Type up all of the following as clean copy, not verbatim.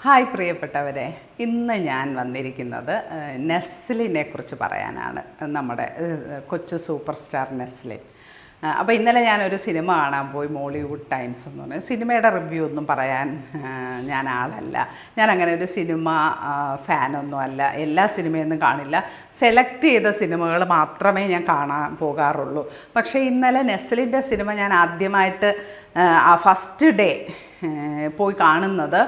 Hi പ്രിയപ്പെട്ടവരെ, ഇന്ന് ഞാൻ വന്നിരിക്കുന്നത് നെസ്ലിനെ കുറിച്ച് പറയാനാണ്. നമ്മുടെ കൊച്ചു സൂപ്പർ സ്റ്റാർ നെസ്ലിൻ. അപ്പോൾ ഇന്നലെ ഞാനൊരു സിനിമ കാണാൻ പോയി, മോളിവുഡ് ടൈംസ് എന്ന് പറഞ്ഞ സിനിമയുടെ റിവ്യൂ ഒന്നും പറയാൻ ഞാൻ ആളല്ല. ഞാൻ അങ്ങനെ ഒരു സിനിമ ഫാനൊന്നും അല്ല. എല്ലാ സിനിമയൊന്നും കാണില്ല. സെലക്ട് ചെയ്ത സിനിമകൾ മാത്രമേ ഞാൻ കാണാൻ പോകാറുള്ളൂ. പക്ഷേ ഇന്നലെ നെസ്ലിൻ്റെ സിനിമ ഞാൻ ആദ്യമായിട്ട് ഫസ്റ്റ് ഡേ പോയി കാണുന്നത്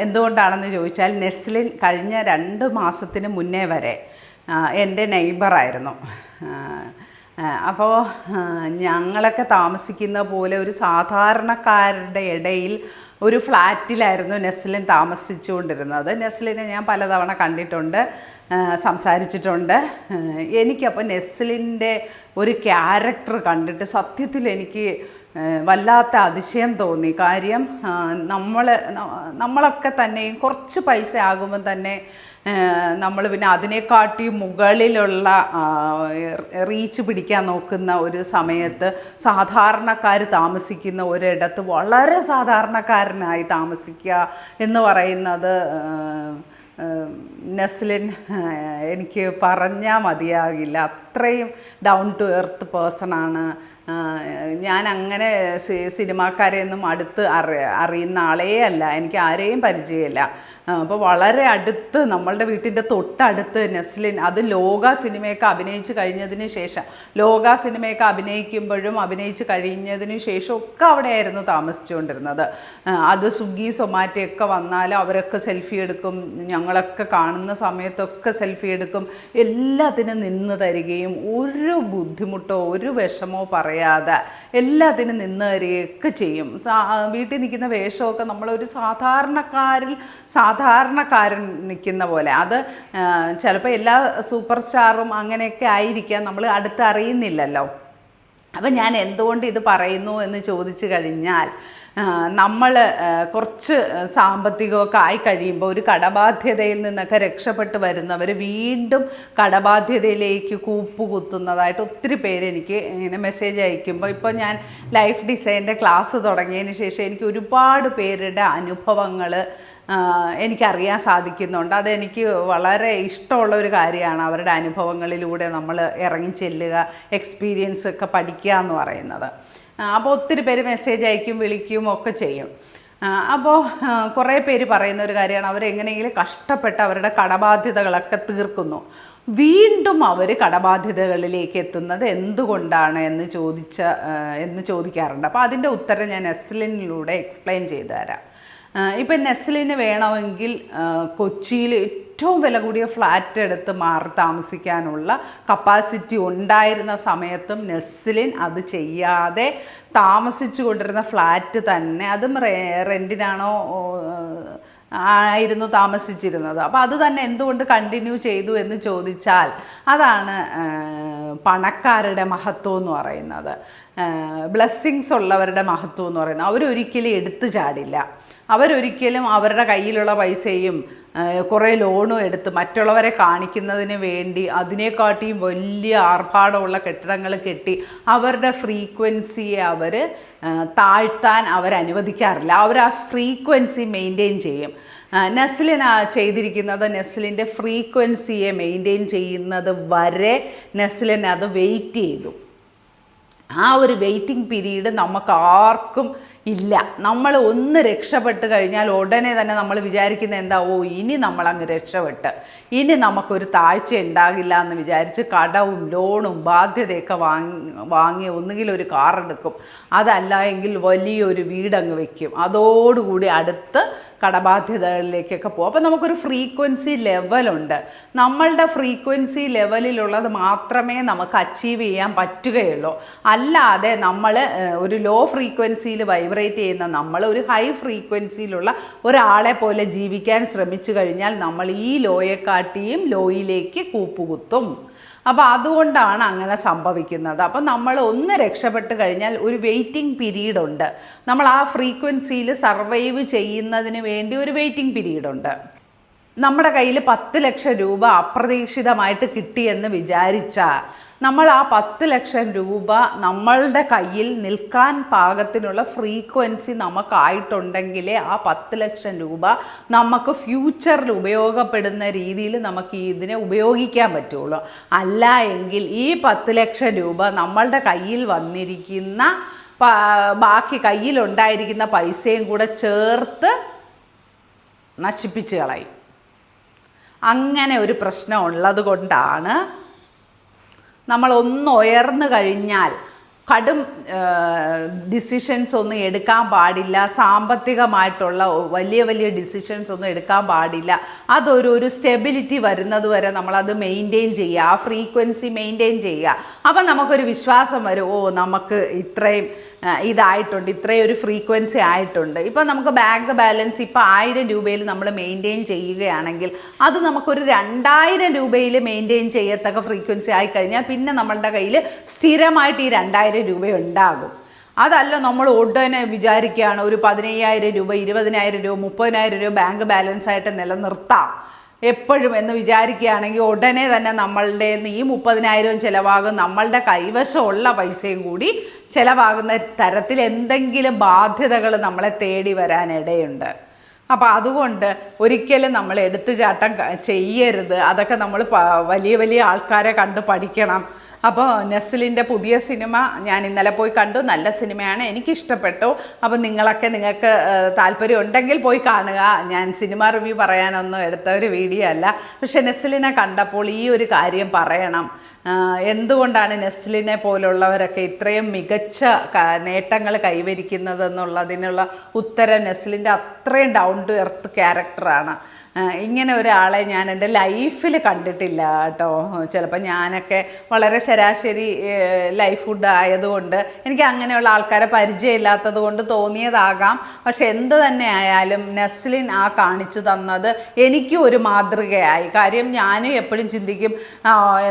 എന്തുകൊണ്ടാണെന്ന് ചോദിച്ചാൽ, നെസ്ലിൻ കഴിഞ്ഞ 2 മാസത്തിന് മുന്നേ വരെ എൻ്റെ നെയ്ബറായിരുന്നു. അപ്പോൾ ഞങ്ങളൊക്കെ താമസിക്കുന്ന പോലെ ഒരു സാധാരണക്കാരുടെ ഇടയിൽ ഒരു ഫ്ലാറ്റിലായിരുന്നു നെസ്ലിൻ താമസിച്ചുകൊണ്ടിരുന്നത്. നെസ്ലിനെ ഞാൻ പലതവണ കണ്ടിട്ടുണ്ട്, സംസാരിച്ചിട്ടുണ്ട്. എനിക്കപ്പോൾ നെസ്ലിൻ്റെ ഒരു ക്യാരക്ടർ കണ്ടിട്ട് സത്യത്തിൽ എനിക്ക് വല്ലാത്ത അതിശയം തോന്നി. കാര്യം നമ്മളൊക്കെ തന്നെയും കുറച്ച് പൈസ ആകുമ്പോൾ തന്നെ നമ്മൾ പിന്നെ അതിനെക്കാട്ടി മുകളിലുള്ള റീച്ച് പിടിക്കാൻ നോക്കുന്ന ഒരു സമയത്ത് സാധാരണക്കാർ താമസിക്കുന്ന ഒരിടത്ത് വളരെ സാധാരണക്കാരനായി താമസിക്കുക എന്ന് പറയുന്നത് നെസ്ലിൻ എനിക്ക് പറഞ്ഞാൽ മതിയാകില്ല. അത്രയും ഡൗൺ ടു എർത്ത് പേഴ്സണാണ്. ഞാൻ അങ്ങനെ സിനിമാക്കാരെയൊന്നും അടുത്ത് അറിയുന്ന ആളേ അല്ല, എനിക്ക് ആരെയും പരിചയമില്ല. അപ്പോൾ വളരെ അടുത്ത്, നമ്മളുടെ വീട്ടിൻ്റെ തൊട്ടടുത്ത് നെസ്ലിൻ, അത് ലോക സിനിമയൊക്കെ അഭിനയിച്ച് കഴിഞ്ഞതിന് ശേഷം, ലോക സിനിമയൊക്കെ അഭിനയിച്ച് കഴിഞ്ഞതിന് ശേഷം ഒക്കെ അവിടെയായിരുന്നു താമസിച്ചുകൊണ്ടിരുന്നത്. അത് സ്വിഗ്ഗി സൊമാറ്റോയൊക്കെ വന്നാൽ അവരൊക്കെ സെൽഫി എടുക്കും, ഞങ്ങളൊക്കെ കാണുന്ന സമയത്തൊക്കെ സെൽഫി എടുക്കും. എല്ലാത്തിനും നിന്ന് തരികയും ഒരു ബുദ്ധിമുട്ടോ ഒരു വിഷമോ പറയാതെ എല്ലാത്തിനും നിന്ന് തരികയൊക്കെ ചെയ്യും. വീട്ടിൽ നിൽക്കുന്ന വേഷമൊക്കെ നമ്മളൊരു സാധാരണക്കാരൻ നിൽക്കുന്ന പോലെ. അത് ചിലപ്പോൾ എല്ലാ സൂപ്പർ സ്റ്റാറും അങ്ങനെയൊക്കെ ആയിരിക്കാം, നമ്മൾ അടുത്ത് അറിയുന്നില്ലല്ലോ. അപ്പം ഞാൻ എന്തുകൊണ്ട് ഇത് പറയുന്നു എന്ന് ചോദിച്ചു കഴിഞ്ഞാൽ, നമ്മൾ കുറച്ച് സാമ്പത്തികമൊക്കെ ആയി കഴിയുമ്പോൾ ഒരു കടബാധ്യതയിൽ നിന്നൊക്കെ രക്ഷപ്പെട്ട് വരുന്നവർ വീണ്ടും കടബാധ്യതയിലേക്ക് കൂപ്പുകുത്തുന്നതായിട്ട് ഒത്തിരി പേര് എനിക്ക് ഇങ്ങനെ മെസ്സേജ് അയക്കുമ്പോൾ, ഇപ്പോൾ ഞാൻ ലൈഫ് ഡിസൈൻ്റെ ക്ലാസ് തുടങ്ങിയതിന് ശേഷം എനിക്ക് ഒരുപാട് പേരുടെ അനുഭവങ്ങൾ എനിക്കറിയാൻ സാധിക്കുന്നുണ്ട്. അതെനിക്ക് വളരെ ഇഷ്ടമുള്ള ഒരു കാര്യമാണ്. അവരുടെ അനുഭവങ്ങളിലൂടെ നമ്മൾ ഇറങ്ങിച്ചെല്ലുക, എക്സ്പീരിയൻസ് ഒക്കെ പഠിക്കുക എന്ന് പറയുന്നത്. അപ്പോൾ ഒത്തിരി പേര് മെസ്സേജ് അയക്കും, വിളിക്കും ഒക്കെ ചെയ്യും. അപ്പോൾ കുറേ പേര് പറയുന്ന ഒരു കാര്യമാണ്, അവരെങ്ങനെയെങ്കിലും കഷ്ടപ്പെട്ട് അവരുടെ കടബാധ്യതകളൊക്കെ തീർക്കുന്നു. വീണ്ടും അവർ കടബാധ്യതകളിലേക്ക് എത്തുന്നത് എന്തുകൊണ്ടാണ് എന്ന് ചോദിക്കാറുണ്ട്. അപ്പോൾ അതിൻ്റെ ഉത്തരം ഞാൻ നെസ്ലിനിലൂടെ എക്സ്പ്ലെയിൻ ചെയ്തു തരാം. ഇപ്പം നെസ്ലിന് വേണമെങ്കിൽ കൊച്ചിയിൽ ഏറ്റവും വില കൂടിയ ഫ്ലാറ്റ് എടുത്ത് മാറി താമസിക്കാനുള്ള കപ്പാസിറ്റി ഉണ്ടായിരുന്ന സമയത്തും നെസ്ലിൻ അത് ചെയ്യാതെ താമസിച്ചു കൊണ്ടിരുന്ന ഫ്ലാറ്റ് തന്നെ, അതും റെൻറ്റിനാണോ ആയിരുന്നു താമസിച്ചിരുന്നത്. അപ്പോൾ അത് തന്നെ എന്തുകൊണ്ട് കണ്ടിന്യൂ ചെയ്തു എന്ന് ചോദിച്ചാൽ, അതാണ് പണക്കാരുടെ മഹത്വം എന്ന് പറയുന്നത്, ബ്ലെസ്സിങ്സ് ഉള്ളവരുടെ മഹത്വം എന്ന് പറയുന്നത്. അവരൊരിക്കലും എടുത്തു ചാടില്ല. അവരൊരിക്കലും അവരുടെ കയ്യിലുള്ള പൈസയും കുറേ ലോണും എടുത്ത് മറ്റുള്ളവരെ കാണിക്കുന്നതിന് വേണ്ടി അതിനെക്കാട്ടിയും വലിയ ആർഭാടമുള്ള കെട്ടിടങ്ങൾ കെട്ടി അവരുടെ ഫ്രീക്വൻസിയെ അവർ താഴ്ത്താൻ അവരനുവദിക്കാറില്ല. അവർ ആ ഫ്രീക്വൻസി മെയിൻറ്റെയിൻ ചെയ്യും. നെസ്ലിൻ ചെയ്തിരിക്കുന്നത്, നെസ്ലിൻ്റെ ഫ്രീക്വൻസിയെ മെയിൻറ്റെയിൻ ചെയ്യുന്നത് വരെ നെസ്ലിൻ അത് വെയിറ്റ് ചെയ്തു. ആ ഒരു വെയിറ്റിംഗ് പീരീഡ് നമുക്ക് ആർക്കും ഇല്ല. നമ്മൾ ഒന്ന് രക്ഷപ്പെട്ട് കഴിഞ്ഞാൽ ഉടനെ തന്നെ നമ്മൾ വിചാരിക്കുന്നത് എന്താ, ഇനി നമ്മളങ്ങ് രക്ഷപ്പെട്ട് ഇനി നമുക്കൊരു താഴ്ച ഉണ്ടാകില്ല എന്ന് വിചാരിച്ച് കടവും ലോണും ബാധ്യതയൊക്കെ വാങ്ങി ഒന്നുകിൽ ഒരു കാർ എടുക്കും, അതല്ല എങ്കിൽ വലിയൊരു വീടങ്ങ് വയ്ക്കും. അതോടുകൂടി അടുത്ത് കടബാധ്യതകളിലേക്കൊക്കെ പോകും. അപ്പോൾ നമുക്കൊരു ഫ്രീക്വൻസി ലെവലുണ്ട്. നമ്മളുടെ ഫ്രീക്വൻസി ലെവലിലുള്ളത് മാത്രമേ നമുക്ക് അച്ചീവ് ചെയ്യാൻ പറ്റുകയുള്ളൂ. അല്ലാതെ നമ്മൾ ഒരു ലോ ഫ്രീക്വൻസിയിൽ വൈബ്രേറ്റ് ചെയ്യുന്ന നമ്മൾ ഒരു ഹൈ ഫ്രീക്വൻസിയിലുള്ള ഒരാളെ പോലെ ജീവിക്കാൻ ശ്രമിച്ചു കഴിഞ്ഞാൽ നമ്മൾ ഈ ലോയെക്കാട്ടിയും ലോയിലേക്ക് കൂപ്പുകുത്തും. അപ്പോൾ അതുകൊണ്ടാണ് അങ്ങനെ സംഭവിക്കുന്നത്. അപ്പം നമ്മൾ ഒന്ന് രക്ഷപ്പെട്ട് കഴിഞ്ഞാൽ ഒരു വെയിറ്റിംഗ് പീരീഡ് ഉണ്ട്. നമ്മൾ ആ ഫ്രീക്വൻസിയിൽ സർവൈവ് ചെയ്യുന്നതിന് വേണ്ടി ഒരു വെയിറ്റിംഗ് പീരീഡ് ഉണ്ട്. നമ്മുടെ കയ്യിൽ 10 ലക്ഷം രൂപ അപ്രതീക്ഷിതമായിട്ട് കിട്ടിയെന്ന് വിചാരിച്ചാൽ നമ്മൾ ആ 10 ലക്ഷം രൂപ നമ്മളുടെ കയ്യിൽ നിൽക്കാൻ പാകത്തിനുള്ള ഫ്രീക്വൻസി നമുക്കായിട്ടുണ്ടെങ്കിലേ ആ 10 ലക്ഷം രൂപ നമുക്ക് ഫ്യൂച്ചറിൽ ഉപയോഗപ്പെടുന്ന രീതിയിൽ നമുക്ക് ഇതിനെ ഉപയോഗിക്കാൻ പറ്റുള്ളൂ. അല്ല എങ്കിൽ ഈ 10 ലക്ഷം രൂപ നമ്മളുടെ കയ്യിൽ വന്നിരിക്കുന്ന ബാക്കി കയ്യിലുണ്ടായിരിക്കുന്ന പൈസയും കൂടെ ചേർത്ത് നശിപ്പിച്ച് കളയും. അങ്ങനെ ഒരു പ്രശ്നം ഉള്ളത് കൊണ്ടാണ് നമ്മളൊന്ന് ഉയർന്നു കഴിഞ്ഞാൽ കടും ഡിസിഷൻസ് ഒന്നും എടുക്കാൻ പാടില്ല, സാമ്പത്തികമായിട്ടുള്ള വലിയ വലിയ ഡിസിഷൻസ് ഒന്നും എടുക്കാൻ പാടില്ല. അതൊരു സ്റ്റെബിലിറ്റി വരുന്നത് വരെ നമ്മളത് മെയിൻറ്റെയിൻ ചെയ്യുക, ആ ഫ്രീക്വൻസി മെയിൻറ്റെയിൻ ചെയ്യുക. അപ്പം നമുക്കൊരു വിശ്വാസം വരും, ഓ നമുക്ക് ഇത്രയും ഇതായിട്ടുണ്ട്, ഇത്രയും ഒരു ഫ്രീക്വൻസി ആയിട്ടുണ്ട്. ഇപ്പം നമുക്ക് ബാങ്ക് ബാലൻസ് ഇപ്പോൾ 1000 രൂപയിൽ നമ്മൾ മെയിൻറ്റെയിൻ ചെയ്യുകയാണെങ്കിൽ അത് നമുക്കൊരു 2000 രൂപയിൽ മെയിൻറ്റെയിൻ ചെയ്യത്തക്ക ഫ്രീക്വൻസി ആയിക്കഴിഞ്ഞാൽ പിന്നെ നമ്മളുടെ കയ്യിൽ സ്ഥിരമായിട്ട് ഈ 2000 രൂപ ഉണ്ടാകും. അതല്ല നമ്മൾ ഉടനെ വിചാരിക്കുകയാണ് ഒരു 15,000 രൂപ, 20,000 രൂപ, 30,000 രൂപ ബാങ്ക് ബാലൻസ് ആയിട്ട് നിലനിർത്താം എപ്പോഴും എന്ന് വിചാരിക്കുകയാണെങ്കിൽ ഉടനെ തന്നെ നമ്മളുടെ ഈ 30,000 ചിലവാകും, നമ്മളുടെ കൈവശമുള്ള പൈസയും കൂടി ചിലവാകുന്ന തരത്തിൽ എന്തെങ്കിലും ബാധ്യതകൾ നമ്മളെ തേടി വരാനിടയുണ്ട്. അപ്പോൾ അതുകൊണ്ട് ഒരിക്കലും നമ്മൾ എടുത്തുചാട്ടം ചെയ്യരുത്. അതൊക്കെ നമ്മൾ വലിയ വലിയ ആൾക്കാരെ കണ്ട് പഠിക്കണം. അപ്പോൾ നെസ്ലിൻ്റെ പുതിയ സിനിമ ഞാൻ ഇന്നലെ പോയി കണ്ടു. നല്ല സിനിമയാണ്, എനിക്കിഷ്ടപ്പെട്ടു. അപ്പോൾ നിങ്ങൾക്ക് താല്പര്യം ഉണ്ടെങ്കിൽ പോയി കാണുക. ഞാൻ സിനിമ റിവ്യൂ പറയാനൊന്നും എടുത്ത ഒരു വീഡിയോ അല്ല. പക്ഷെ നെസ്ലിനെ കണ്ടപ്പോൾ ഈ ഒരു കാര്യം പറയണം. എന്തുകൊണ്ടാണ് നെസ്ലിനെ പോലുള്ളവരൊക്കെ ഇത്രയും മികച്ച നേട്ടങ്ങൾ കൈവരിക്കുന്നതെന്നുള്ളതിനുള്ള ഉത്തരം നെസ്ലിൻ്റെ അത്രയും ഡൗൺ ടു എർത്ത് ക്യാരക്ടറാണ്. ഇങ്ങനെ ഒരാളെ ഞാൻ എൻ്റെ ലൈഫിൽ കണ്ടിട്ടില്ല കേട്ടോ. ചിലപ്പോൾ ഞാനൊക്കെ വളരെ ശരാശരി ലൈഫ് ഫുഡ് ആയതുകൊണ്ട് എനിക്ക് അങ്ങനെയുള്ള ആൾക്കാരെ പരിചയമില്ലാത്തത് കൊണ്ട് തോന്നിയതാകാം. പക്ഷെ എന്ത് തന്നെ ആയാലും നെസ്ലിൻ ആ കാണിച്ചു തന്നത് എനിക്ക് ഒരു മാതൃകയായി. കാര്യം ഞാനും എപ്പോഴും ചിന്തിക്കും,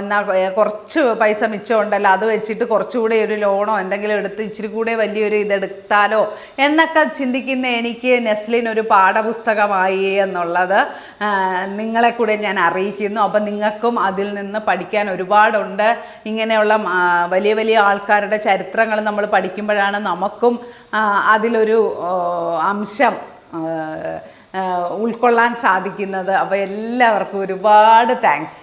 എന്നാൽ കുറച്ച് പൈസ മിച്ചമുണ്ടല്ലോ, അത് വെച്ചിട്ട് കുറച്ചുകൂടെ ഒരു ലോണോ എന്തെങ്കിലും എടുത്ത് ഇച്ചിരി കൂടെ വലിയൊരു ഇതെടുത്താലോ എന്നൊക്കെ ചിന്തിക്കുന്ന എനിക്ക് നെസ്ലിൻ ഒരു പാഠപുസ്തകമായി എന്നുള്ളത് നിങ്ങളെ കൂടെ ഞാൻ അറിയിക്കുന്നു. അപ്പം നിങ്ങൾക്കും അതിൽ നിന്ന് പഠിക്കാൻ ഒരുപാടുണ്ട്. ഇങ്ങനെയുള്ള വലിയ വലിയ ആൾക്കാരുടെ ചരിത്രങ്ങൾ നമ്മൾ പഠിക്കുമ്പോഴാണ് നമുക്കും അതിലൊരു അംശം ഉൾക്കൊള്ളാൻ സാധിക്കുന്നത്. അപ്പോൾ എല്ലാവർക്കും ഒരുപാട് താങ്ക്സ്.